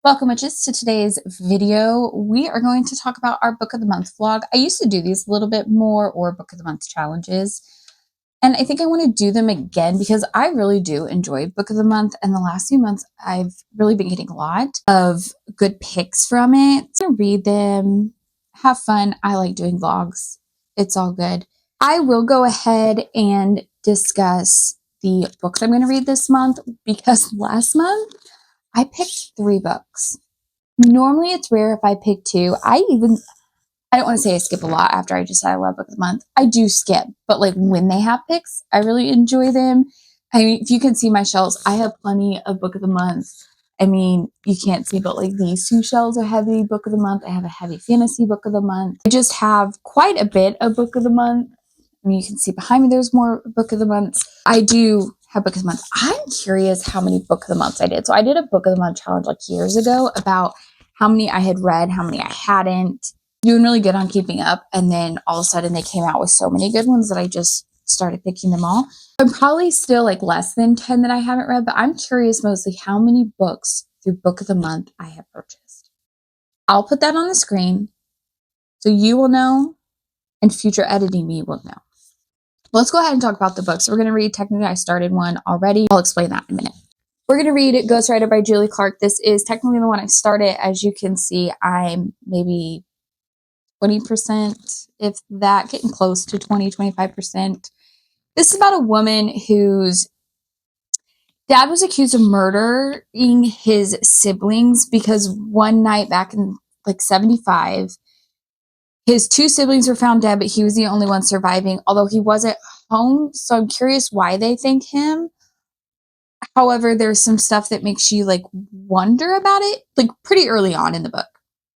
Welcome, witches, to today's video. We are going to talk about our book of the month vlog. I used to do these a little bit more, or book of the month challenges, and I think I want to do them again because I really do enjoy book of the month, and the last few months I've really been getting a lot of good picks from it. So read them, have fun. I like doing vlogs. It's all good. I will go ahead and discuss the books I'm going to read this month because last month I picked 3 books. Normally it's rare if I pick 2. I don't want to say I skip a lot after I just said I love book of the month. I do skip, but like when they have picks, I really enjoy them. I mean, if you can see my shelves, I have plenty of book of the month. I mean, you can't see, but like these 2 shelves are heavy book of the month. I have a heavy fantasy book of the month. I just have quite a bit of book of the month. I mean, you can see behind me, there's more book of the month. I do have book of the month. I'm curious how many book of the months I did. So I did a book of the month challenge like years ago about how many I had read, how many I hadn't. Doing really good on keeping up. And then all of a sudden they came out with so many good ones that I just started picking them all. I'm probably still like less than 10 that I haven't read, but I'm curious mostly how many books through book of the month I have purchased. I'll put that on the screen so you will know and future editing me will know. Let's go ahead and talk about the books. We're going to read, technically I started one already. I'll explain that in a minute. We're going to read Ghostwriter by Julie Clark. This is technically the one I started. As you can see, I'm maybe 20%, if that, getting close to 25%. This is about a woman whose dad was accused of murdering his siblings because one night back in like 75, his 2 siblings were found dead, but he was the only one surviving, although he wasn't home. So I'm curious why they think him. However, there's some stuff that makes you like wonder about it, like pretty early on in the book.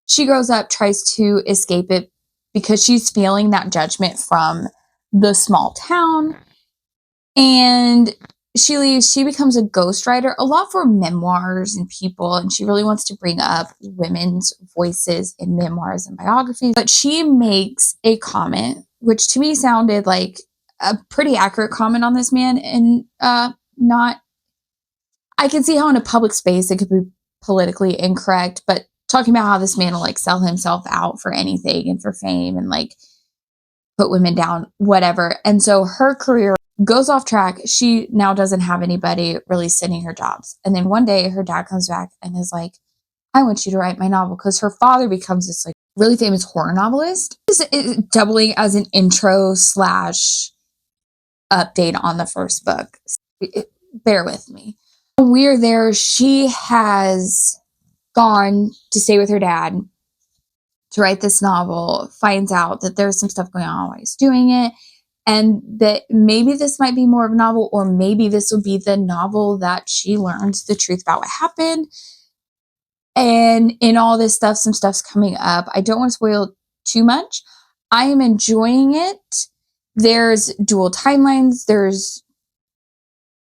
She grows up, tries to escape it because she's feeling that judgment from the small town. And she leaves, she becomes a ghostwriter, a lot for memoirs and people, and she really wants to bring up women's voices in memoirs and biographies. But she makes a comment, which to me sounded like a pretty accurate comment on this man, and not, I can see how in a public space it could be politically incorrect, but talking about how this man will like sell himself out for anything and for fame and like put women down, whatever. And so her career goes off track. She now doesn't have anybody really sending her jobs. And then one day her dad comes back and is like, I want you to write my novel, because her father becomes this like really famous horror novelist. Is doubling as an intro slash update on the first book. Bear with me. We're there. She has gone to stay with her dad to write this novel, finds out that there's some stuff going on while he's doing it, and that maybe this might be more of a novel, or maybe this will be the novel that she learns the truth about what happened. And in all this stuff, some stuff's coming up. I don't want to spoil too much. I am enjoying it. There's dual timelines. There's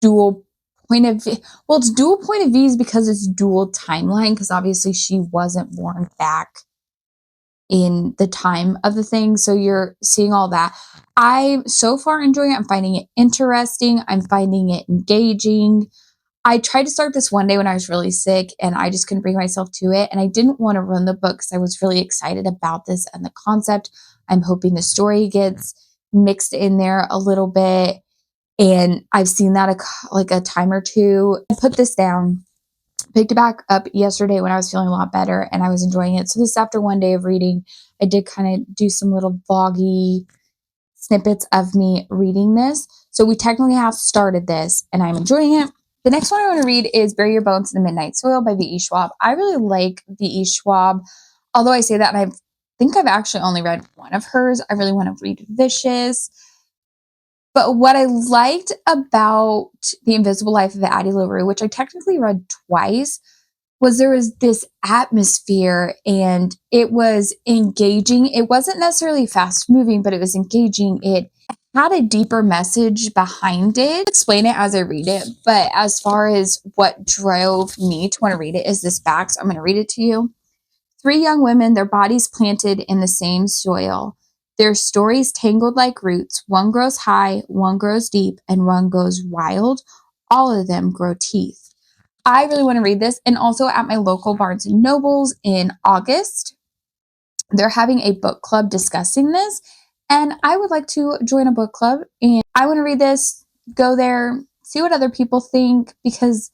dual point of view. Well, it's dual point of views because it's dual timeline, because obviously she wasn't born back in the time of the thing. So you're seeing all that. I'm so far enjoying it. I'm finding it interesting. I'm finding it engaging. I tried to start this one day when I was really sick and I just couldn't bring myself to it. And I didn't want to run the book because I was really excited about this and the concept. I'm hoping the story gets mixed in there a little bit. And I've seen that like a time or two. I put this down, picked it back up yesterday when I was feeling a lot better and I was enjoying it. So this after one day of reading, I did kind of do some little vloggy snippets of me reading this. So we technically have started this and I'm enjoying it. The next one I want to read is Bury Your Bones in the Midnight Soil by V.E. Schwab. I really like V.E. Schwab. Although I say that, and I think I've actually only read one of hers. I really want to read Vicious. But what I liked about The Invisible Life of Addie LaRue, which I technically read twice, was there was this atmosphere and it was engaging. It wasn't necessarily fast moving, but it was engaging. It had a deeper message behind it. I'll explain it as I read it. But as far as what drove me to want to read it is this back. So I'm going to read it to you. 3 young women, their bodies planted in the same soil. Their stories tangled like roots. One grows high, one grows deep, and one goes wild. All of them grow teeth. I really want to read this. And also at my local Barnes and Nobles in August, they're having a book club discussing this. And I would like to join a book club. And I want to read this, go there, see what other people think, because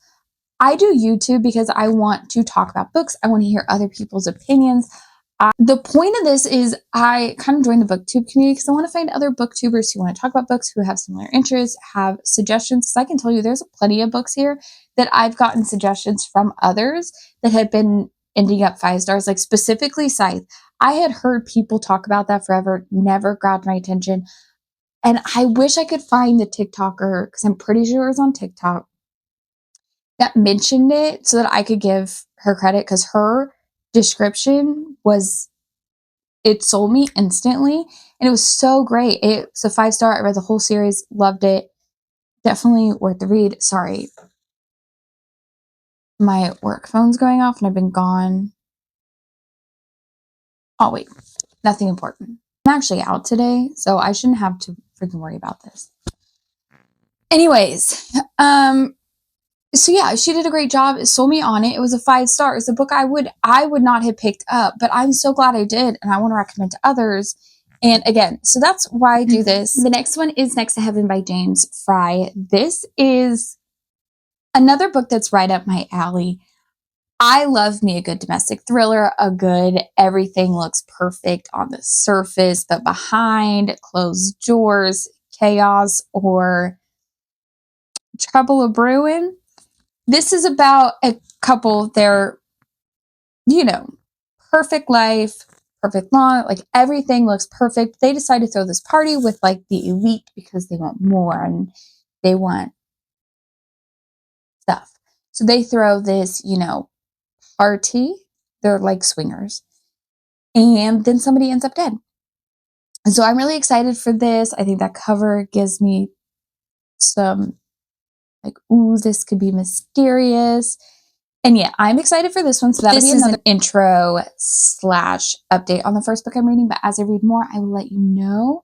I do YouTube because I want to talk about books. I want to hear other people's opinions. The point of this is I kind of joined the booktube community because I want to find other booktubers who want to talk about books, who have similar interests, have suggestions. Because I can tell you there's plenty of books here that I've gotten suggestions from others that have been ending up 5 stars, like specifically Scythe. I had heard people talk about that forever, never grabbed my attention. And I wish I could find the TikToker, because I'm pretty sure it was on TikTok, that mentioned it so that I could give her credit, because her description was, it sold me instantly, and it was so great. It's a 5 star. I read the whole series, loved it. Definitely worth the read. Sorry, my work phone's going off and I've been gone. Oh wait, nothing important. I'm actually out today, so I shouldn't have to freaking worry about this. Anyways, so yeah, she did a great job. It sold me on it. It was a 5 star. It's a book I would not have picked up, but I'm so glad I did, and I want to recommend to others. And again, so that's why I do this. The next one is Next to Heaven by James Fry. This is another book that's right up my alley. I love me a good domestic thriller, a good everything looks perfect on the surface, but behind closed doors, chaos or trouble a brewing. This is about a couple, they're, perfect life, perfect lawn, like everything looks perfect. They decide to throw this party with like the elite because they want more and they want stuff. So they throw this, party. They're like swingers. And then somebody ends up dead. And so I'm really excited for this. I think that cover gives me some like, ooh, this could be mysterious. And yeah, I'm excited for this one. So this is an intro / update on the first book I'm reading. But as I read more, I will let you know.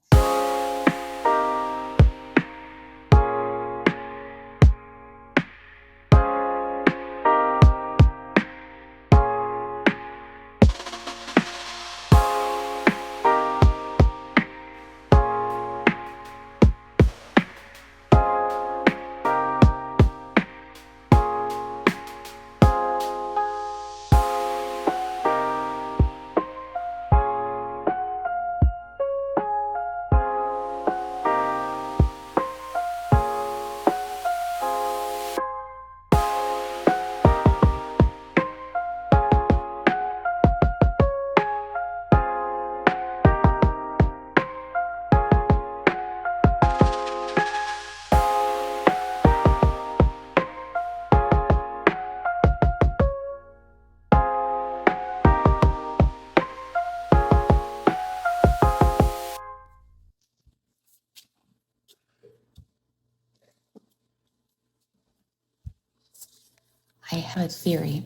I have a theory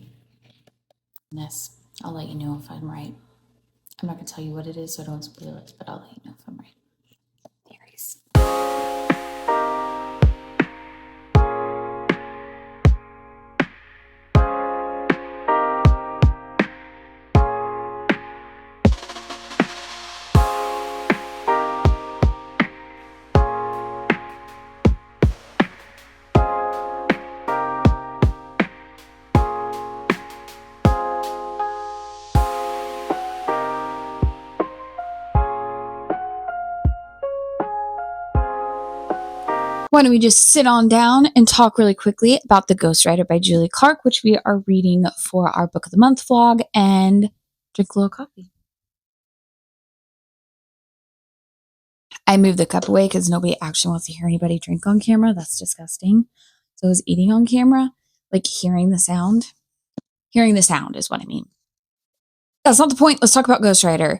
on this. I'll let you know if I'm right. I'm not going to tell you what it is, so I don't spoil it, but I'll let you know if I'm right. Theories. Why don't we just sit on down and talk really quickly about The Ghostwriter by Julie Clark, which we are reading for our Book of the Month vlog, and drink a little coffee. I moved the cup away because nobody actually wants to hear anybody drink on camera. That's disgusting. So I was eating on camera, like hearing the sound. Hearing the sound is what I mean. That's not the point. Let's talk about Ghostwriter.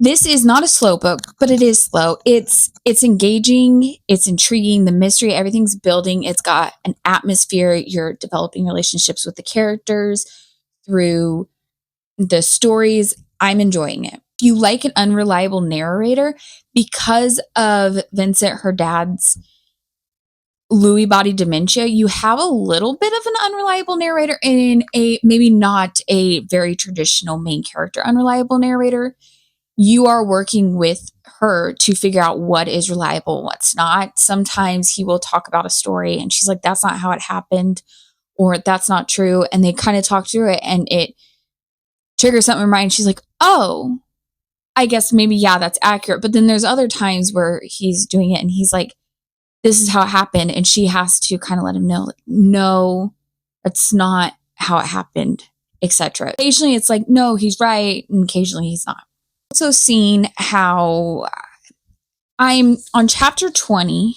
This is not a slow book, but it is slow. It's engaging, it's intriguing, the mystery, everything's building. It's got an atmosphere. You're developing relationships with the characters through the stories. I'm enjoying it. If you like an unreliable narrator, because of Vincent, her dad's Lewy body dementia, you have a little bit of an unreliable narrator and a maybe not a very traditional main character unreliable narrator. You are working with her to figure out what is reliable and what's not. Sometimes he will talk about a story and she's like, that's not how it happened, or that's not true. And they kind of talk through it and it triggers something in her mind. She's like, oh, I guess maybe, yeah, that's accurate. But then there's other times where he's doing it and he's like, this is how it happened. And she has to kind of let him know, like, no, that's not how it happened, etc. Occasionally it's like, no, he's right. And occasionally he's not. Also seen how I'm on chapter 20.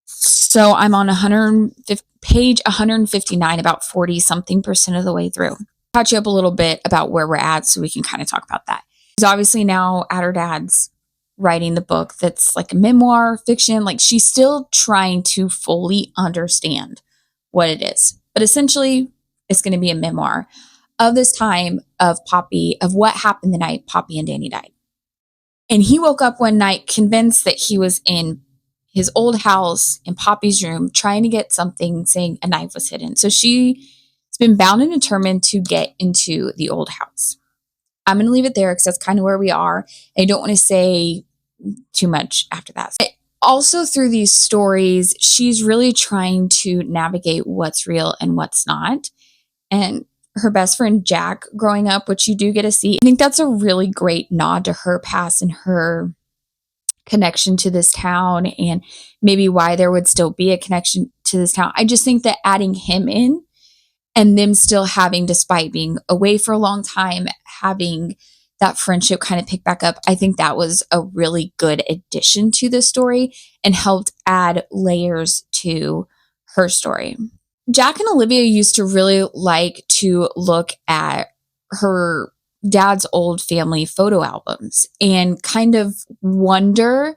So I'm on page 159, about 40 something percent of the way through. Catch you up a little bit about where we're at so we can kind of talk about that. She's obviously now at her dad's writing the book that's like a memoir, fiction. Like she's still trying to fully understand what it is. But essentially, it's going to be a memoir of this time of Poppy, of what happened the night Poppy and Danny died. And he woke up one night convinced that he was in his old house in Poppy's room trying to get something, saying a knife was hidden. So she's been bound and determined to get into the old house. I'm going to leave it there because that's kind of where we are. I don't want to say too much after that. But also through these stories, she's really trying to navigate what's real and what's not. And her best friend Jack growing up, which you do get to see, I think that's a really great nod to her past and her connection to this town and maybe why there would still be a connection to this town. I just think that adding him in and them still having, despite being away for a long time, having that friendship kind of pick back up, I think that was a really good addition to the story and helped add layers to her story. Jack and Olivia used to really like to look at her dad's old family photo albums and kind of wonder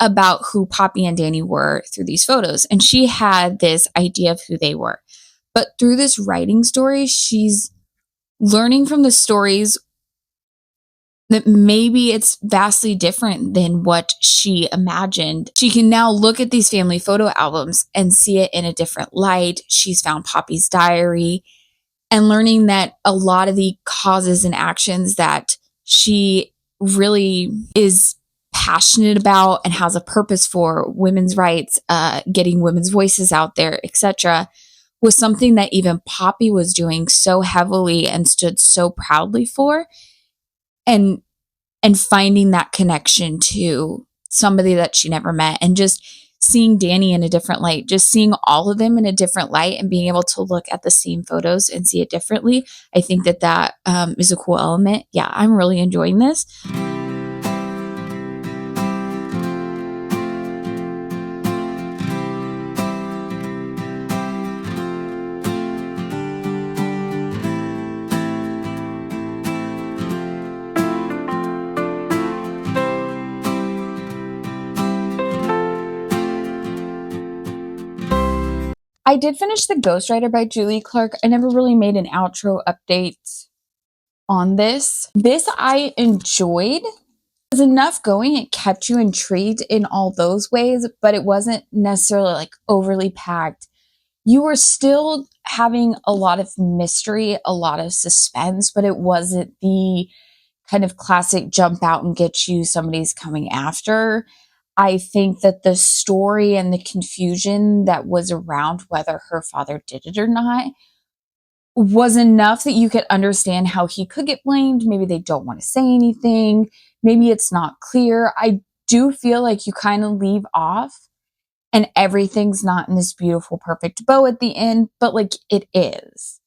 about who Poppy and Danny were through these photos. And she had this idea of who they were. But through this writing story, she's learning from the stories that maybe it's vastly different than what she imagined. She can now look at these family photo albums and see it in a different light. She's found Poppy's diary and learning that a lot of the causes and actions that she really is passionate about and has a purpose for, women's rights, getting women's voices out there, etc., was something that even Poppy was doing so heavily and stood so proudly for. And finding that connection to somebody that she never met, and just seeing Danny in a different light, just seeing all of them in a different light and being able to look at the same photos and see it differently. I think that is a cool element. Yeah, I'm really enjoying this. I did finish The Ghostwriter by Julie Clark. I never really made an outro update on this. This I enjoyed. It was enough going. It kept you intrigued in all those ways, but it wasn't necessarily like overly packed. You were still having a lot of mystery, a lot of suspense, but it wasn't the kind of classic jump out and get you, somebody's coming after. I think that the story and the confusion that was around whether her father did it or not was enough that you could understand how he could get blamed. Maybe they don't want to say anything. Maybe it's not clear. I do feel like you kind of leave off and everything's not in this beautiful, perfect bow at the end, but like it is.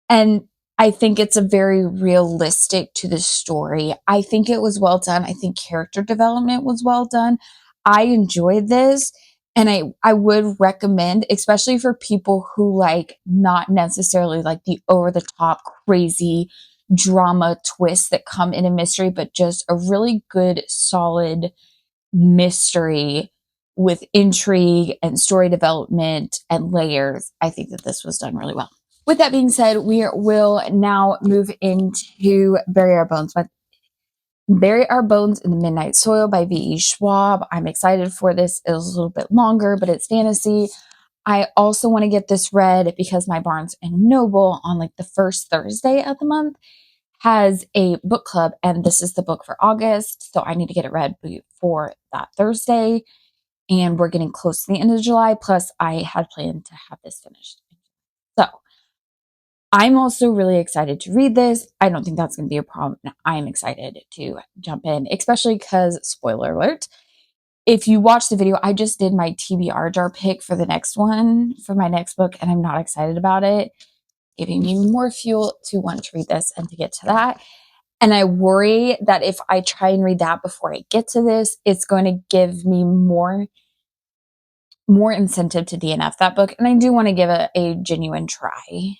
And I think it's a very realistic to the story. I think it was well done. I think character development was well done. I enjoyed this. And I would recommend, especially for people who like not necessarily like the over the top crazy drama twists that come in a mystery, but just a really good, solid mystery with intrigue and story development and layers. I think that this was done really well. With that being said, we will now move into Bury Our Bones. But Bury Our Bones in the Midnight Soil by V.E. Schwab. I'm excited for this. It was a little bit longer, but it's fantasy. I also want to get this read because my Barnes and Noble on like the first Thursday of the month has a book club, and this is the book for August. So I need to get it read before that Thursday. And we're getting close to the end of July. Plus, I had planned to have this finished. So I'm also really excited to read this. I don't think that's going to be a problem. I'm excited to jump in, especially because, spoiler alert, if you watch the video, I just did my TBR jar pick for the next one, for my next book, and I'm not excited about it. Giving me more fuel to want to read this and to get to that. And I worry that if I try and read that before I get to this, it's going to give me more incentive to DNF that book. And I do want to give it a genuine try.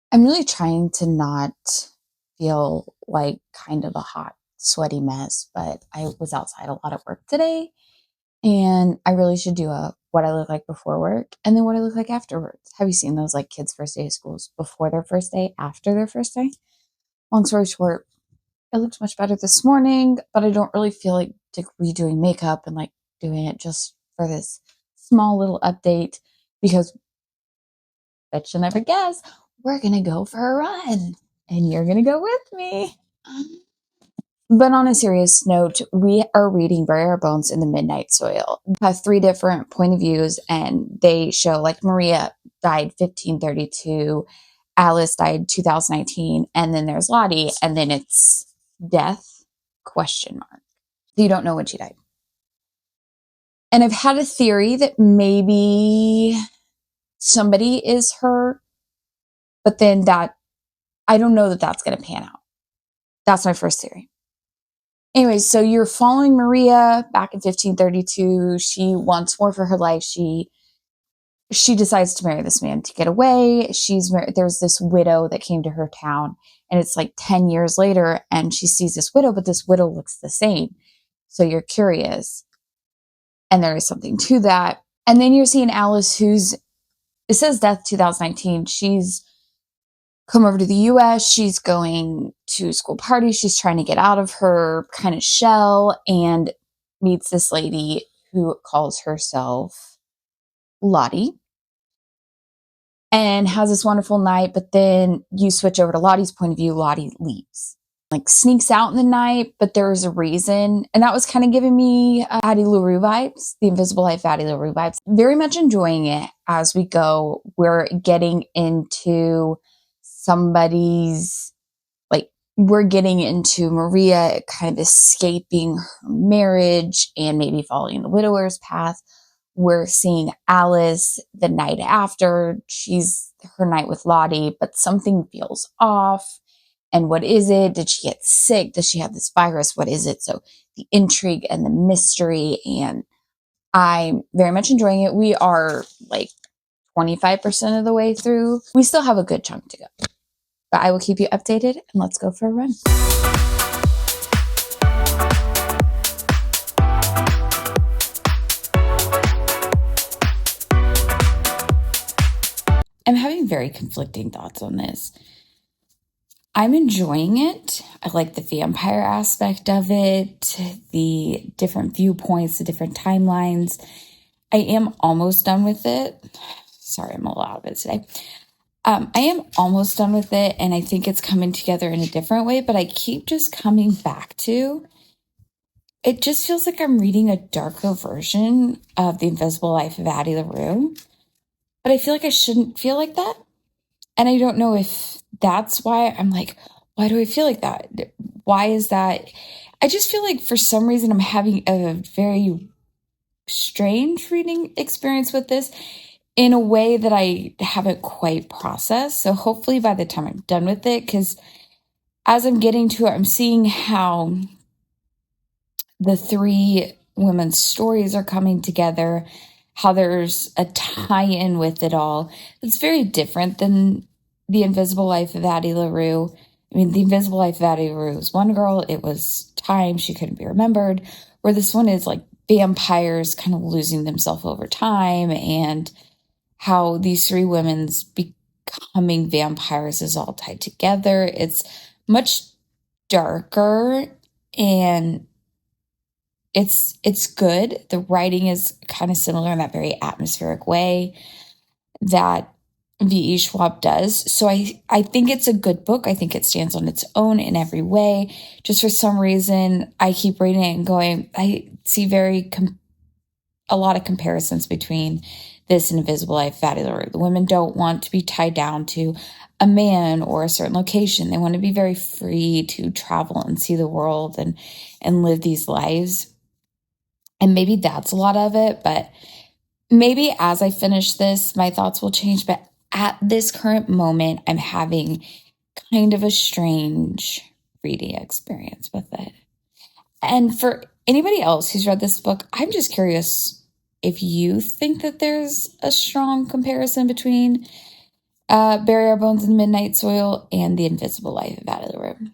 I'm really trying to not feel like kind of a hot, sweaty mess, but I was outside a lot at work today, and I really should do a what I look like before work and then what I look like afterwards. Have you seen those like kids' first day of schools before their first day, after their first day? Long story short, it looks much better this morning, but I don't really feel like redoing makeup and like doing it just for this small little update because bet you'll never guess, we're going to go for a run and you're going to go with me. But on a serious note, we are reading Bury Our Bones in the Midnight Soil. It has 3 different point of views, and they show like Maria died 1532, Alice died 2019, and then there's Lottie, and then it's death, question mark. You don't know when she died. And I've had a theory that maybe somebody is her, but then that I don't know that that's going to pan out. That's my first theory. Anyway, so you're following Maria back in 1532. She wants more for her life. She decides to marry this man to get away. There's this widow that came to her town, and it's like 10 years later, and she sees this widow, but this widow looks the same. So you're curious. And there is something to that. And then you're seeing Alice, it says death 2019. She's come over to the US. She's going to school parties. She's trying to get out of her kind of shell and meets this lady who calls herself Lottie and has this wonderful night. But then you switch over to Lottie's point of view. Lottie leaves, like sneaks out in the night, but there's a reason. And that was kind of giving me Addie LaRue vibes, the Invisible Life Addie LaRue vibes. Very much enjoying it as we go. We're getting into we're getting into Maria kind of escaping her marriage and maybe following the widower's path. We're seeing Alice the night after. She's her night with Lottie, but something feels off. And what is it? Did she get sick? Does she have this virus? What is it? So the intrigue and the mystery, and I'm very much enjoying it. We are like 25% of the way through. We still have a good chunk to go. But I will keep you updated, and let's go for a run. I'm having very conflicting thoughts on this. I'm enjoying it. I like the vampire aspect of it, the different viewpoints, the different timelines. I am almost done with it. Sorry, I'm a little out of it today. I am almost done with it, and I think it's coming together in a different way, but I keep just coming back to it. Just feels like I'm reading a darker version of The Invisible Life of Addie LaRue, but I feel like I shouldn't feel like that. And I don't know if that's why I'm like, why do I feel like that? Why is that? I just feel like for some reason I'm having a very strange reading experience with this. in a way that I haven't quite processed. So hopefully by the time I'm done with it, because as I'm getting to it, I'm seeing how the three women's stories are coming together, how there's a tie-in with it all. It's very different than The Invisible Life of Addie LaRue. I mean, The Invisible Life of Addie LaRue was one girl. It was time. She couldn't be remembered. Where this one is like vampires kind of losing themselves over time, and how these three women's becoming vampires is all tied together. It's much darker, and it's good. The writing is kind of similar in that very atmospheric way that V.E. Schwab does. So I think it's a good book. I think it stands on its own in every way. Just for some reason, I keep reading it and going, I see a lot of comparisons between this and Invisible Life of Addie LaRue. The women don't want to be tied down to a man or a certain location. They want to be very free to travel and see the world and live these lives. And maybe that's a lot of it, but maybe as I finish this, my thoughts will change. But at this current moment, I'm having kind of a strange reading experience with it. And for anybody else who's read this book, I'm just curious if you think that there's a strong comparison between Bury Our Bones in the Midnight Soil and The Invisible Life of Addie LaRue.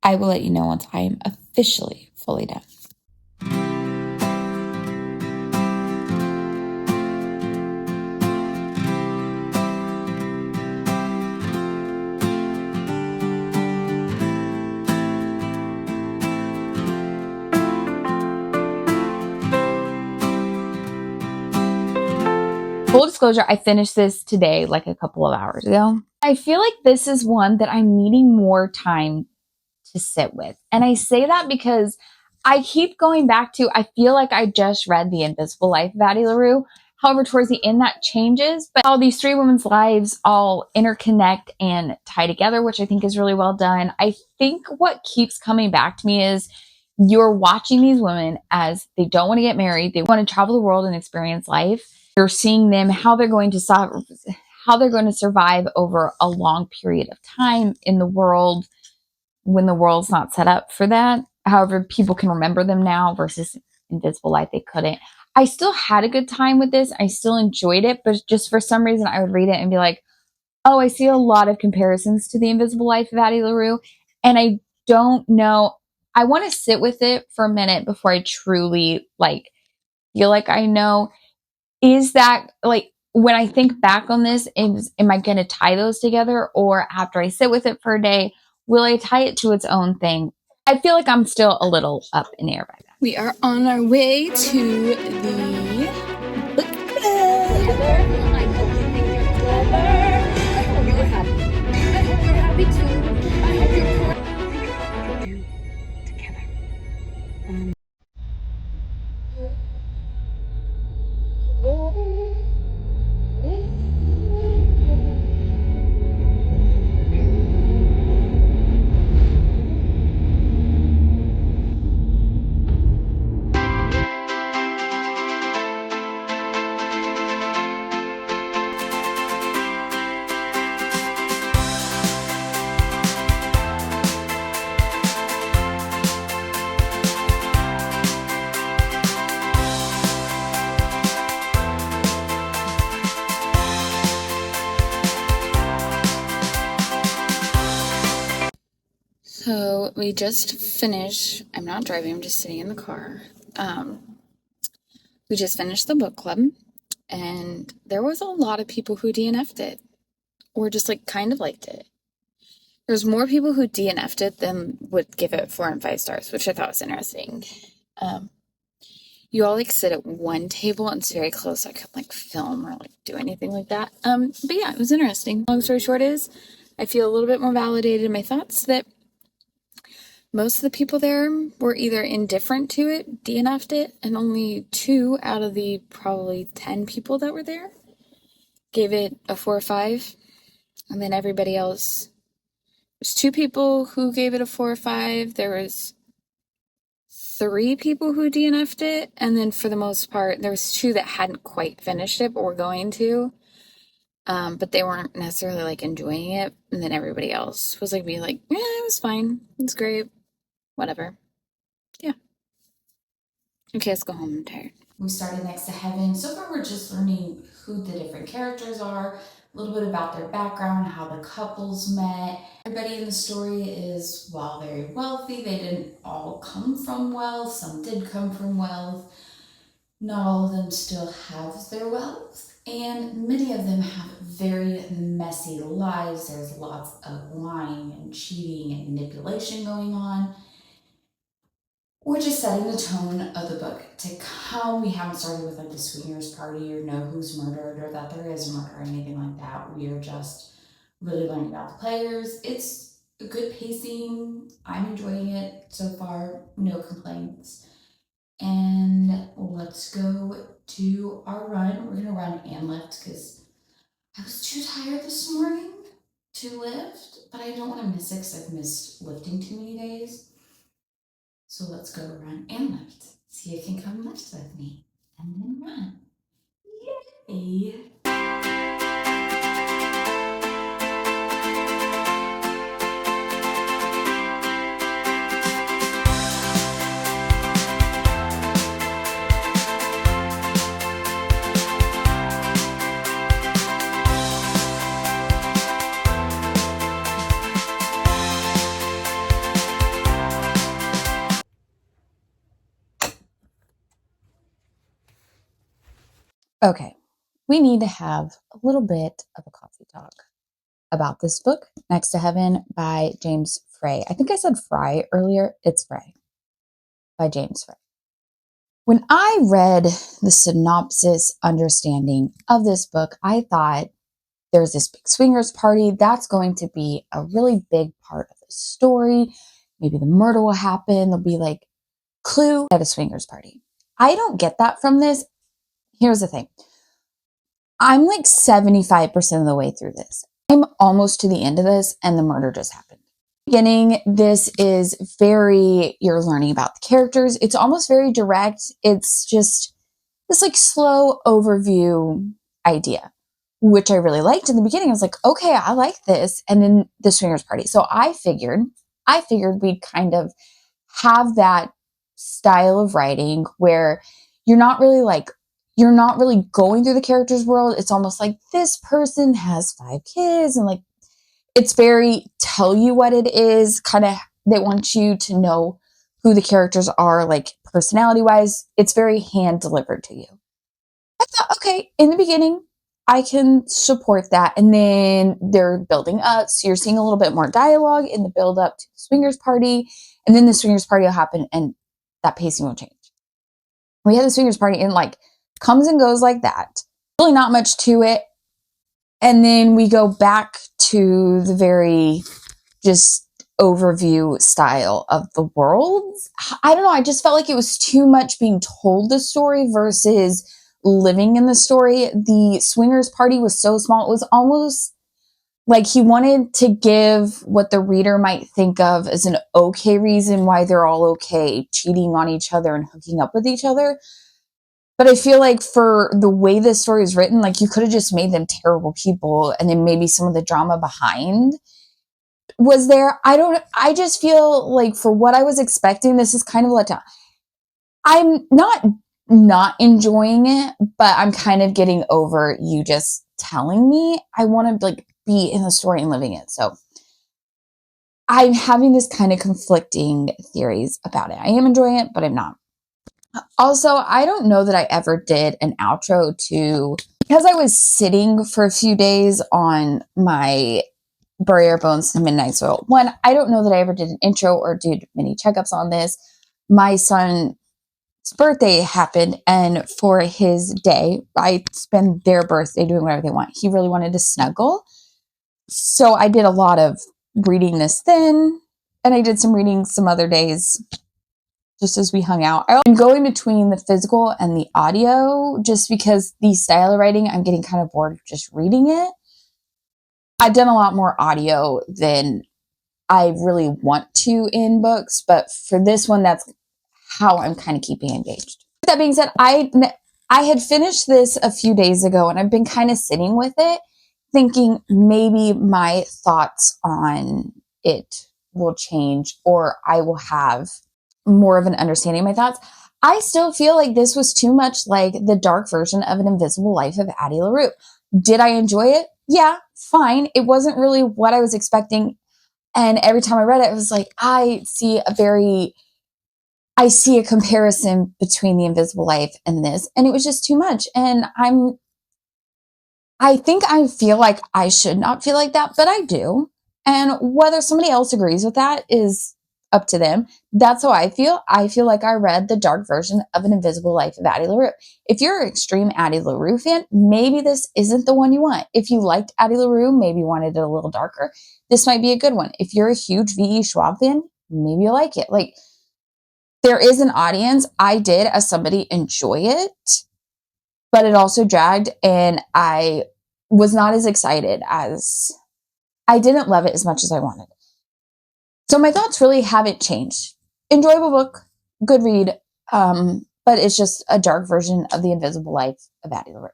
I will let you know once I am officially fully done. Full disclosure, I finished this today, like a couple of hours ago. I feel like this is one that I'm needing more time to sit with. And I say that because I keep going back to, I feel like I just read The Invisible Life of Addie LaRue. However, towards the end that changes, but how these three women's lives all interconnect and tie together, which I think is really well done. I think what keeps coming back to me is you're watching these women as they don't want to get married. They want to travel the world and experience life. You're seeing them, how they're going to survive over a long period of time in the world when the world's not set up for that. However, people can remember them now versus Invisible Life, they couldn't. I still had a good time with this. I still enjoyed it, but just for some reason, I would read it and be like, oh, I see a lot of comparisons to The Invisible Life of Addie LaRue. And I don't know. I want to sit with it for a minute before I truly feel like I know. Is that when I think back on this, am I going to tie those together? Or after I sit with it for a day, will I tie it to its own thing? I feel like I'm still a little up in the air by that. We are on our way to the book club. I hope you think you're clever. I hope you're happy. I hope you're happy too. I hope you're do together. So we just finished, I'm not driving, I'm just sitting in the car. We just finished the book club, and there was a lot of people who DNF'd it, or just kind of liked it. There's more people who DNF'd it than would give it 4 and 5 stars, which I thought was interesting. You all sit at one table and it's very close. I couldn't film or do anything like that. But yeah, it was interesting. Long story short is, I feel a little bit more validated in my thoughts that most of the people there were either indifferent to it, DNF'd it, and only 2 out of the probably 10 people that were there gave it a 4 or 5. And then everybody else, there's 2 people who gave it a 4 or 5. There was 3 people who DNF'd it, and then for the most part, there was 2 that hadn't quite finished it but were going to. But they weren't necessarily like enjoying it, and then everybody else was like being like, "Yeah, it was fine. It's great. Whatever." Yeah. Okay, let's go home. I'm tired. We started Next to Heaven. So far, we're just learning who the different characters are, a little bit about their background, how the couples met. Everybody in the story is, well, very wealthy. They didn't all come from wealth. Some did come from wealth. Not all of them still have their wealth. And many of them have very messy lives. There's lots of lying and cheating and manipulation going on. We're just setting the tone of the book to come. We haven't started with like the swingers party or know who's murdered or that there is a murder or anything like that. We are just really learning about the players. It's a good pacing. I'm enjoying it so far. No complaints. And let's go to our run. We're gonna run and lift because I was too tired this morning to lift, but I don't want to miss it because I've missed lifting too many days. So let's go run and lift. See if you can come lift with me and then run. Yay! Okay, we need to have a little bit of a coffee talk about this book, Next to Heaven by James Frey. I think I said Fry earlier. It's Frey by James Frey. When I read the synopsis understanding of this book, I thought there's this big swingers party. That's going to be a really big part of the story. Maybe the murder will happen. There'll be like clue at a swingers party. I don't get that from this. Here's the thing. I'm like 75% of the way through this. I'm almost to the end of this and the murder just happened. Beginning, this is you're learning about the characters. It's almost very direct. It's just this like slow overview idea, which I really liked in the beginning. I was like, okay, I like this. And then the swingers party. So I figured we'd kind of have that style of writing where you're not really going through the character's world. It's almost like this person has 5 kids and like, it's very tell you what it is, kind of, they want you to know who the characters are, like personality wise. It's very hand delivered to you. I thought, okay, in the beginning, I can support that. And then they're building up. So you're seeing a little bit more dialogue in the build up to the swingers party. And then the swingers party will happen and that pacing will change. We had the swingers party and like comes and goes like that. Really not much to it. And then we go back to the very just overview style of the world. I don't know. I just felt like it was too much being told the story versus living in the story. The swingers party was so small. It was almost like he wanted to give what the reader might think of as an okay reason why they're all okay cheating on each other and hooking up with each other. But I feel like for the way this story is written, like you could have just made them terrible people and then maybe some of the drama behind was there. I just feel like for what I was expecting, this is kind of a letdown. I'm not enjoying it, but I'm kind of getting over you just telling me. I want to like be in the story and living it. So I'm having this kind of conflicting theories about it. I am enjoying it, but I'm not. Also, I don't know that I ever did an outro because I was sitting for a few days on my Bury Our Bones to Midnight Soil. One, I don't know that I ever did an intro or did many checkups on this. My son's birthday happened, and for his day, I spend their birthday doing whatever they want. He really wanted to snuggle. So I did a lot of reading this then, and I did some reading some other days just as we hung out. I'm going between the physical and the audio just because the style of writing, I'm getting kind of bored of just reading it. I've done a lot more audio than I really want to in books, but for this one, that's how I'm kind of keeping engaged. With that being said, I had finished this a few days ago and I've been kind of sitting with it, thinking maybe my thoughts on it will change or I will have more of an understanding of my thoughts. I still feel like this was too much like the dark version of An Invisible Life of Addie LaRue. Did I enjoy it? Yeah, fine. It wasn't really what I was expecting. And every time I read it, it was like, I see a comparison between The Invisible Life and this, and it was just too much. And I think I feel like I should not feel like that, but I do. And whether somebody else agrees with that is up to them. That's how I feel. I feel like I read the dark version of An Invisible Life of Addie LaRue. If you're an extreme Addie LaRue fan, maybe this isn't the one you want. If you liked Addie LaRue, maybe wanted it a little darker, this might be a good one. If you're a huge V.E. Schwab fan, maybe you like it. Like, there is an audience. I did, as somebody, enjoy it, but it also dragged, and I was not as excited as I didn't love it as much as I wanted. So my thoughts really haven't changed. Enjoyable book, good read, but it's just a dark version of The Invisible Life of Addie LaRue.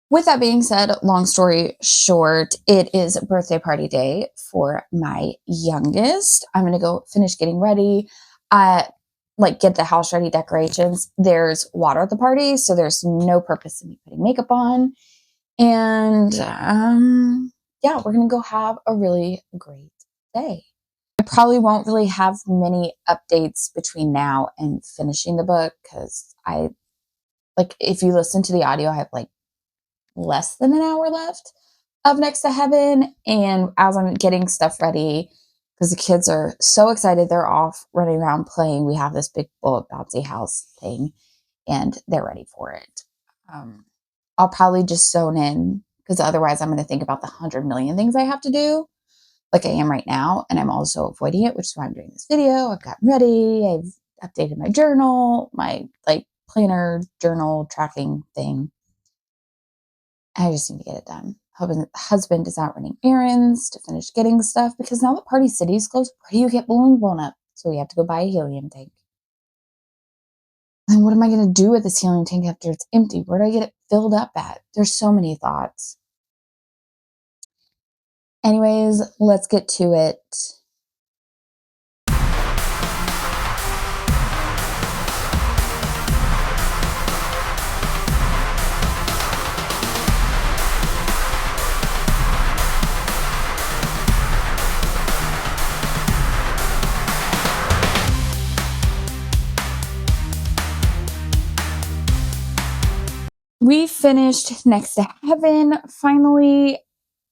With that being said, long story short, it is birthday party day for my youngest. I'm going to go finish getting ready. Get the house ready, decorations. There's water at the party, so there's no purpose in me putting makeup on. And yeah, we're going to go have a really great day. I probably won't really have many updates between now and finishing the book because if you listen to the audio, I have less than an hour left of Next to Heaven. And as I'm getting stuff ready, because the kids are so excited, they're off running around playing. We have this big bullet bouncy house thing, and they're ready for it. I'll probably just zone in because otherwise I'm going to think about the 100 million things I have to do, like I am right now. And I'm also avoiding it, which is why I'm doing this video. I've gotten ready. I've updated my journal, my planner journal tracking thing. I just need to get it done. Husband is out running errands to finish getting stuff because now that Party City is closed, where do you get balloons blown up? So we have to go buy a helium tank. And what am I going to do with this helium tank after it's empty? Where do I get it filled up at? There's so many thoughts. Anyways, let's get to it. We finished Next to Heaven finally.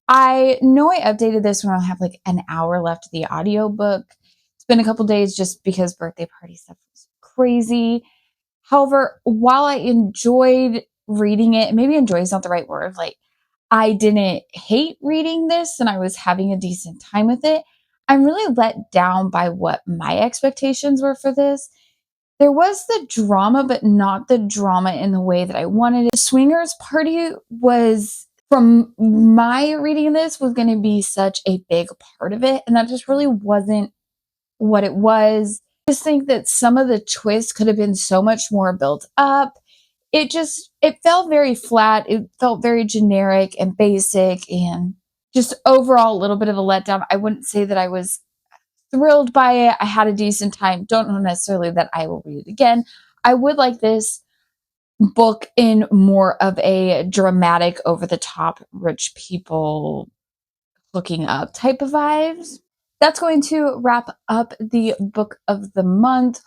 I know I updated this when I'll have an hour left of the audiobook. It's been a couple days just because birthday party stuff was crazy. However, while I enjoyed reading it, maybe enjoy is not the right word, I didn't hate reading this and I was having a decent time with it, I'm really let down by what my expectations were for this. There was the drama, but not the drama in the way that I wanted it. The swingers party was, from my reading of this, was going to be such a big part of it. And that just really wasn't what it was. I just think that some of the twists could have been so much more built up. It felt very flat. It felt very generic and basic and just overall a little bit of a letdown. I wouldn't say that I was thrilled by it. I had a decent time. Don't know necessarily that I will read it again. I would like this book in more of a dramatic, over the top, rich people hooking up type of vibes. That's going to wrap up the book of the month,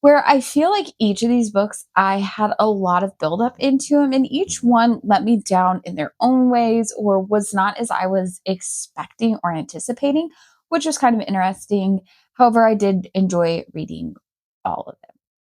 where I feel like each of these books, I had a lot of buildup into them, and each one let me down in their own ways or was not as I was expecting or anticipating, which was kind of interesting. However, I did enjoy reading all of them.